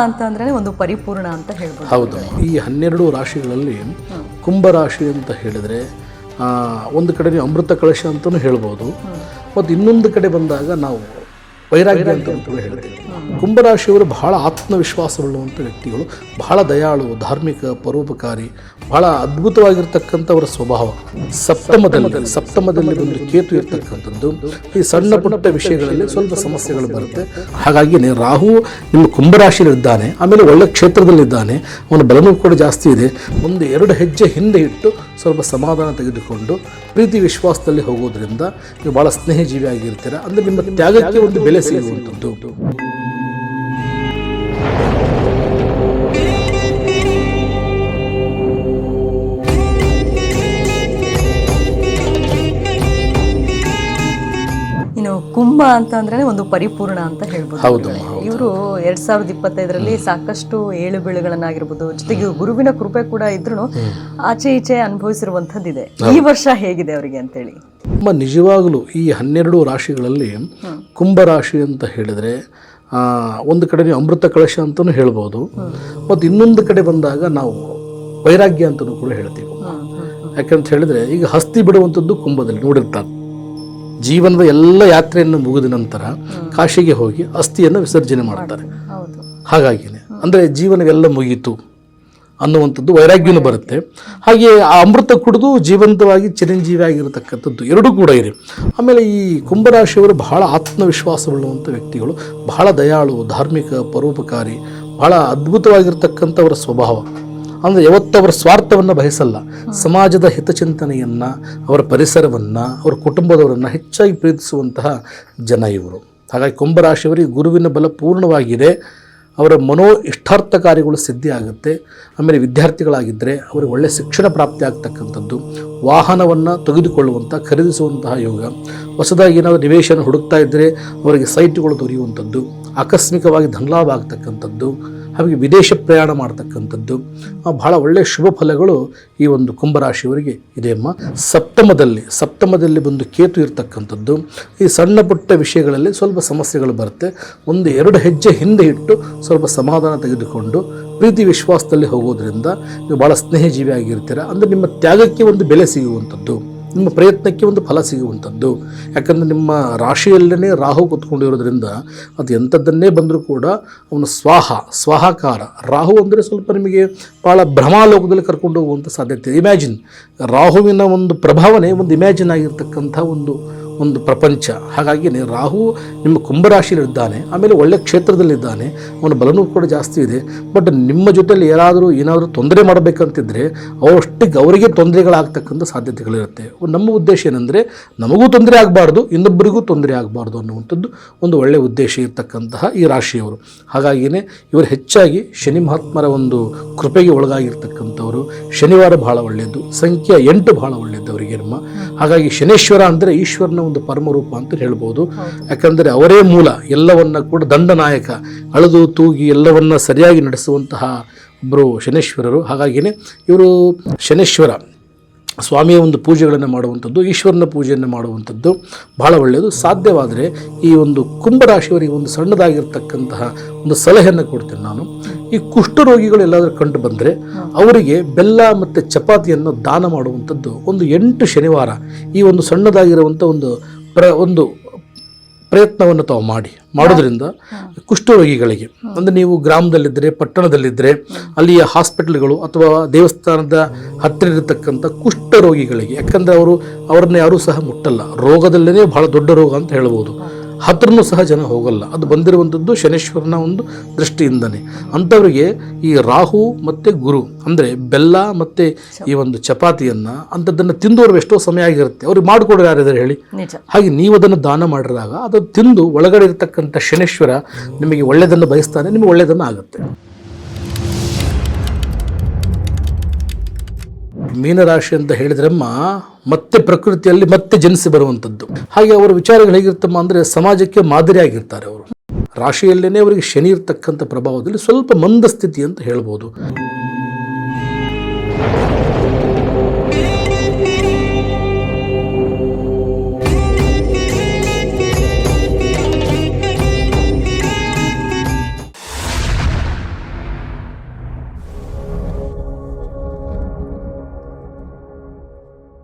ಅಂತ ಅಂದ್ರೆ ಒಂದು ಪರಿಪೂರ್ಣ ಅಂತ ಹೇಳ್ಬೋದು. ಹೌದು. ಈ 12 ರಾಶಿಗಳಲ್ಲಿ ಕುಂಭರಾಶಿ ಅಂತ ಹೇಳಿದರೆ ಒಂದು ಕಡೆ ನೀವು ಅಮೃತ ಕಳಶ ಅಂತಲೂ ಹೇಳ್ಬೋದು, ಮತ್ತು ಇನ್ನೊಂದು ಕಡೆ ಬಂದಾಗ ನಾವು ವೈರಾಗ್ಯ ಅಂತ ಹೇಳ್ತೀವಿ. ಕುಂಭರಾಶಿಯವರು ಬಹಳ ಆತ್ಮವಿಶ್ವಾಸವುಳ್ಳುವಂಥ ವ್ಯಕ್ತಿಗಳು, ಬಹಳ ದಯಾಳು, ಧಾರ್ಮಿಕ, ಪರೋಪಕಾರಿ, ಬಹಳ ಅದ್ಭುತವಾಗಿರ್ತಕ್ಕಂಥವರ ಸ್ವಭಾವ. ಸಪ್ತಮದಲ್ಲಿ ಒಂದು ಕೇತು ಇರ್ತಕ್ಕಂಥದ್ದು. ಈ ಸಣ್ಣ ಪುಟ್ಟ ವಿಷಯಗಳಲ್ಲಿ ಸ್ವಲ್ಪ ಸಮಸ್ಯೆಗಳು ಬರುತ್ತೆ. ಹಾಗಾಗಿ ರಾಹು ನಿಮ್ಮ ಕುಂಭರಾಶಿಯಲ್ಲಿದ್ದಾನೆ, ಆಮೇಲೆ ಒಳ್ಳೆ ಕ್ಷೇತ್ರದಲ್ಲಿದ್ದಾನೆ, ಅವನ ಬಲನೂ ಕೂಡ ಜಾಸ್ತಿ ಇದೆ. ಒಂದು 2 ಹೆಜ್ಜೆ ಹಿಂದೆ ಇಟ್ಟು ಸ್ವಲ್ಪ ಸಮಾಧಾನ ತೆಗೆದುಕೊಂಡು ಪ್ರೀತಿ ವಿಶ್ವಾಸದಲ್ಲಿ ಹೋಗೋದ್ರಿಂದ ನೀವು ಭಾಳ ಸ್ನೇಹಜೀವಿ ಆಗಿರ್ತೀರ. ಅಂದರೆ ನಿಮ್ಮ ತ್ಯಾಗಕ್ಕೆ ಒಂದು ಬೆಲೆ ಸಿಗುವಂಥದ್ದು. ಇನ್ನು ಕುಂಭ ಅಂತ ಅಂದ್ರೆ ಒಂದು ಪರಿಪೂರ್ಣ ಅಂತ ಹೇಳ್ಬೋದು. ಹೌದು. ಇವರು 2025ರಲ್ಲಿ ಸಾಕಷ್ಟು ಏಳು ಬೀಳುಗಳನ್ನಾಗಿರ್ಬೋದು, ಜೊತೆಗೆ ಗುರುವಿನ ಕೃಪೆ ಕೂಡ ಇದ್ರೂ ಆಚೆ ಈಚೆ ಅನುಭವಿಸಿರುವಂಥದ್ದಿದೆ. ಈ ವರ್ಷ ಹೇಗಿದೆ ಅವರಿಗೆ ಅಂತೇಳಿ? ನಿಜವಾಗಲೂ ಈ 12 ರಾಶಿಗಳಲ್ಲಿ ಕುಂಭರಾಶಿ ಅಂತ ಹೇಳಿದರೆ ಒಂದು ಕಡೆ ನೀವು ಅಮೃತ ಕಳಶ ಅಂತಲೂ ಹೇಳ್ಬೋದು, ಮತ್ತು ಇನ್ನೊಂದು ಕಡೆ ಬಂದಾಗ ನಾವು ವೈರಾಗ್ಯ ಅಂತಲೂ ಕೂಡ ಹೇಳ್ತೀವಿ. ಯಾಕಂತ ಹೇಳಿದರೆ ಈಗ ಹಸ್ತಿ ಬಿಡುವಂಥದ್ದು ಕುಂಭದಲ್ಲಿ ನೋಡಿರ್ತಾರೆ. ಜೀವನದ ಎಲ್ಲ ಯಾತ್ರೆಯನ್ನು ಮುಗಿದ ನಂತರ ಕಾಶಿಗೆ ಹೋಗಿ ಅಸ್ಥಿಯನ್ನು ವಿಸರ್ಜನೆ ಮಾಡ್ತಾರೆ. ಹಾಗಾಗಿನೇ ಅಂದರೆ ಜೀವನವೆಲ್ಲ ಮುಗೀತು ಅನ್ನುವಂಥದ್ದು ವೈರಾಗ್ಯನೂ ಬರುತ್ತೆ. ಹಾಗೆ ಆ ಅಮೃತ ಕುಡಿದು ಜೀವಂತವಾಗಿ ಚಿರಂಜೀವಿ ಆಗಿರತಕ್ಕಂಥದ್ದು ಎರಡೂ ಕೂಡ ಇದೆ. ಆಮೇಲೆ ಈ ಕುಂಭರಾಶಿಯವರು ಬಹಳ ಆತ್ಮವಿಶ್ವಾಸವುಳ್ಳುವಂಥ ವ್ಯಕ್ತಿಗಳು, ಬಹಳ ದಯಾಳು, ಧಾರ್ಮಿಕ, ಪರೋಪಕಾರಿ, ಬಹಳ ಅದ್ಭುತವಾಗಿರ್ತಕ್ಕಂಥವರ ಸ್ವಭಾವ. ಅಂದರೆ ಯಾವತ್ತವರ ಸ್ವಾರ್ಥವನ್ನು ಬಯಸಲ್ಲ. ಸಮಾಜದ ಹಿತಚಿಂತನೆಯನ್ನು, ಅವರ ಪರಿಸರವನ್ನು, ಅವರ ಕುಟುಂಬದವರನ್ನು ಹೆಚ್ಚಾಗಿ ಪ್ರೀತಿಸುವಂತಹ ಜನ ಇವರು. ಹಾಗಾಗಿ ಕುಂಭರಾಶಿಯವರಿಗೆ ಗುರುವಿನ ಬಲ ಪೂರ್ಣವಾಗಿದೆ. ಅವರ ಇಷ್ಟಾರ್ಥ ಕಾರ್ಯಗಳು ಸಿದ್ಧಿ ಆಗುತ್ತೆ. ಆಮೇಲೆ ವಿದ್ಯಾರ್ಥಿಗಳಾಗಿದ್ದರೆ ಅವರಿಗೆ ಒಳ್ಳೆಯ ಶಿಕ್ಷಣ ಪ್ರಾಪ್ತಿ ಆಗ್ತಕ್ಕಂಥದ್ದು, ವಾಹನವನ್ನು ತೆಗೆದುಕೊಳ್ಳುವಂಥ ಖರೀದಿಸುವಂತಹ ಯೋಗ, ಹೊಸದಾಗಿ ಏನಾದರೂ ನಿವೇಶನ ಹುಡುಕ್ತಾ ಇದ್ದರೆ ಅವರಿಗೆ ಸೈಟ್ಗಳು ದೊರೆಯುವಂಥದ್ದು, ಆಕಸ್ಮಿಕವಾಗಿ ಧನಲಾಭ ಆಗ್ತಕ್ಕಂಥದ್ದು, ಹಾಗೆ ವಿದೇಶ ಪ್ರಯಾಣ ಮಾಡ್ತಕ್ಕಂಥದ್ದು, ಬಹಳ ಒಳ್ಳೆಯ ಶುಭ ಫಲಗಳು ಈ ಒಂದು ಕುಂಭರಾಶಿಯವರಿಗೆ ಇದೆ ಅಮ್ಮ. ಸಪ್ತಮದಲ್ಲಿ ಬಂದು ಕೇತು ಇರ್ತಕ್ಕಂಥದ್ದು. ಈ ಸಣ್ಣ ಪುಟ್ಟ ವಿಷಯಗಳಲ್ಲಿ ಸ್ವಲ್ಪ ಸಮಸ್ಯೆಗಳು ಬರುತ್ತೆ. ಒಂದು 2 ಹೆಜ್ಜೆ ಹಿಂದೆ ಇಟ್ಟು ಸ್ವಲ್ಪ ಸಮಾಧಾನ ತೆಗೆದುಕೊಂಡು ಪ್ರೀತಿ ವಿಶ್ವಾಸದಲ್ಲಿ ಹೋಗೋದ್ರಿಂದ ನೀವು ಭಾಳ ಸ್ನೇಹಜೀವಿ ಆಗಿರ್ತೀರ. ಅಂದರೆ ನಿಮ್ಮ ತ್ಯಾಗಕ್ಕೆ ಒಂದು ಬೆಲೆ ಸಿಗುವಂಥದ್ದು, ನಿಮ್ಮ ಪ್ರಯತ್ನಕ್ಕೆ ಒಂದು ಫಲ ಸಿಗುವಂಥದ್ದು. ಯಾಕಂದರೆ ನಿಮ್ಮ ರಾಶಿಯಲ್ಲೇ ರಾಹು ಕೂತ್ಕೊಂಡಿರೋದ್ರಿಂದ ಅದು ಎಂಥದ್ದನ್ನೇ ಬಂದರೂ ಕೂಡ ಅವನು ಸ್ವಾಹಾಕಾರ. ರಾಹು ಅಂದರೆ ಸ್ವಲ್ಪ ನಿಮಗೆ ಭಾಳ ಭ್ರಮಾಲೋಕದಲ್ಲಿ ಕರ್ಕೊಂಡು ಹೋಗುವಂಥ ಸಾಧ್ಯತೆ. ಇಮ್ಯಾಜಿನ್, ರಾಹುವಿನ ಒಂದು ಪ್ರಭಾವನೆ ಒಂದು ಇಮ್ಯಾಜಿನ್ ಆಗಿರ್ತಕ್ಕಂಥ ಒಂದು ಪ್ರಪಂಚ. ಹಾಗಾಗಿ ರಾಹು ನಿಮ್ಮ ಕುಂಭರಾಶಿಯಲ್ಲಿದ್ದಾನೆ, ಆಮೇಲೆ ಒಳ್ಳೆ ಕ್ಷೇತ್ರದಲ್ಲಿದ್ದಾನೆ, ಅವನ ಬಲನೂ ಕೂಡ ಜಾಸ್ತಿ ಇದೆ. ಬಟ್ ನಿಮ್ಮ ಜೊತೆಯಲ್ಲಿ ಏನಾದರೂ ತೊಂದರೆ ಮಾಡಬೇಕಂತಿದ್ರೆ ಅವರಿಗೆ ತೊಂದರೆಗಳಾಗ್ತಕ್ಕಂಥ ಸಾಧ್ಯತೆಗಳಿರುತ್ತೆ. ನಮ್ಮ ಉದ್ದೇಶ ಏನಂದರೆ ನಮಗೂ ತೊಂದರೆ ಆಗಬಾರ್ದು, ಇನ್ನೊಬ್ಬರಿಗೂ ತೊಂದರೆ ಆಗಬಾರ್ದು ಅನ್ನುವಂಥದ್ದು ಒಂದು ಒಳ್ಳೆಯ ಉದ್ದೇಶ ಇರತಕ್ಕಂತಹ ಈ ರಾಶಿಯವರು. ಹಾಗಾಗಿಯೇ ಇವರು ಹೆಚ್ಚಾಗಿ ಶನಿ ಮಹಾತ್ಮರ ಒಂದು ಕೃಪೆಗೆ ಒಳಗಾಗಿರ್ತಕ್ಕಂಥವರು. ಶನಿವಾರ ಬಹಳ ಒಳ್ಳೆಯದು, ಸಂಖ್ಯೆ 8 ಬಹಳ ಒಳ್ಳೆಯದು ಅವರಿಗೆ ನಮ್ಮ. ಹಾಗಾಗಿ ಶನೇಶ್ವರ ಅಂದರೆ ಈಶ್ವರನ ಒಂದು ಪರಮರೂಪ ಅಂತ ಹೇಳ್ಬೋದು. ಯಾಕಂದರೆ ಅವರೇ ಮೂಲ, ಎಲ್ಲವನ್ನ ಕೂಡ ದಂಡನಾಯಕ, ಅಳೆದು ತೂಗಿ ಎಲ್ಲವನ್ನ ಸರಿಯಾಗಿ ನಡೆಸುವಂತಹ ಒಬ್ಬರು ಶನೇಶ್ವರರು. ಹಾಗಾಗಿಯೇ ಇವರು ಶನೇಶ್ವರ ಸ್ವಾಮಿಯ ಒಂದು ಪೂಜೆಗಳನ್ನು ಮಾಡುವಂಥದ್ದು, ಈಶ್ವರನ ಪೂಜೆಯನ್ನು ಮಾಡುವಂಥದ್ದು ಬಹಳ ಒಳ್ಳೆಯದು. ಸಾಧ್ಯವಾದರೆ ಈ ಒಂದು ಕುಂಭರಾಶಿಯವರಿಗೆ ಒಂದು ಸಣ್ಣದಾಗಿರ್ತಕ್ಕಂತಹ ಒಂದು ಸಲಹೆಯನ್ನು ಕೊಡ್ತೇನೆ ನಾನು. ಈ ಕುಷ್ಠರೋಗಿಗಳು ಎಲ್ಲಾದರೂ ಕಂಡು ಬಂದರೆ ಅವರಿಗೆ ಬೆಲ್ಲ ಮತ್ತು ಚಪಾತಿಯನ್ನು ದಾನ ಮಾಡುವಂಥದ್ದು ಒಂದು 8 ಶನಿವಾರ ಈ ಒಂದು ಸಣ್ಣದಾಗಿರುವಂಥ ಒಂದು ಪ್ರಯತ್ನವನ್ನು ತಾವು ಮಾಡೋದ್ರಿಂದ ಕುಷ್ಠರೋಗಿಗಳಿಗೆ, ಅಂದರೆ ನೀವು ಗ್ರಾಮದಲ್ಲಿದ್ದರೆ, ಪಟ್ಟಣದಲ್ಲಿದ್ದರೆ, ಅಲ್ಲಿಯ ಹಾಸ್ಪಿಟಲ್ಗಳು ಅಥವಾ ದೇವಸ್ಥಾನದ ಹತ್ತಿರ ಇರತಕ್ಕಂಥ ಕುಷ್ಠರೋಗಿಗಳಿಗೆ, ಯಾಕಂದರೆ ಅವರನ್ನ ಯಾರೂ ಸಹ ಮುಟ್ಟಲ್ಲ, ರೋಗದಲ್ಲೇ ಬಹಳ ದೊಡ್ಡ ರೋಗ ಅಂತ ಹೇಳ್ಬೋದು, ಹತ್ರನೂ ಸಹ ಜನ ಹೋಗಲ್ಲ. ಅದು ಬಂದಿರುವಂಥದ್ದು ಶನೇಶ್ವರನ ಒಂದು ದೃಷ್ಟಿಯಿಂದನೇ. ಅಂಥವರಿಗೆ ಈ ರಾಹು ಮತ್ತು ಗುರು ಅಂದರೆ ಬೆಲ್ಲ ಮತ್ತು ಈ ಒಂದು ಚಪಾತಿಯನ್ನು ಅಂಥದ್ದನ್ನು ತಿಂದವರು ಎಷ್ಟೋ ಸಮಯ ಆಗಿರುತ್ತೆ, ಅವ್ರಿಗೆ ಮಾಡಿಕೊಡೋರು ಯಾರಿದ್ದಾರೆ ಹೇಳಿ? ಹಾಗೆ ನೀವು ಅದನ್ನು ದಾನ ಮಾಡಿದಾಗ ಅದು ತಿಂದು ಒಳಗಡೆ ಇರತಕ್ಕಂಥ ಶನೇಶ್ವರ ನಿಮಗೆ ಒಳ್ಳೆಯದನ್ನು ಬಯಸ್ತಾನೆ, ನಿಮಗೆ ಒಳ್ಳೆಯದನ್ನು ಆಗುತ್ತೆ. ಮೀನರಾಶಿ ಅಂತ ಹೇಳಿದ್ರಮ್ಮ ಮತ್ತೆ ಪ್ರಕೃತಿಯಲ್ಲಿ ಮತ್ತೆ ಜನಿಸಿ ಬರುವಂಥದ್ದು. ಹಾಗೆ ಅವರ ವಿಚಾರಗಳು ಹೇಗಿರ್ತಮ್ಮ ಅಂದರೆ ಸಮಾಜಕ್ಕೆ ಮಾದರಿಯಾಗಿರ್ತಾರೆ ಅವರು. ರಾಶಿಯಲ್ಲೇ ಅವರಿಗೆ ಶನಿ ಇರ್ತಕ್ಕಂಥ ಪ್ರಭಾವದಲ್ಲಿ ಸ್ವಲ್ಪ ಮಂದಸ್ಥಿತಿ ಅಂತ ಹೇಳ್ಬೋದು.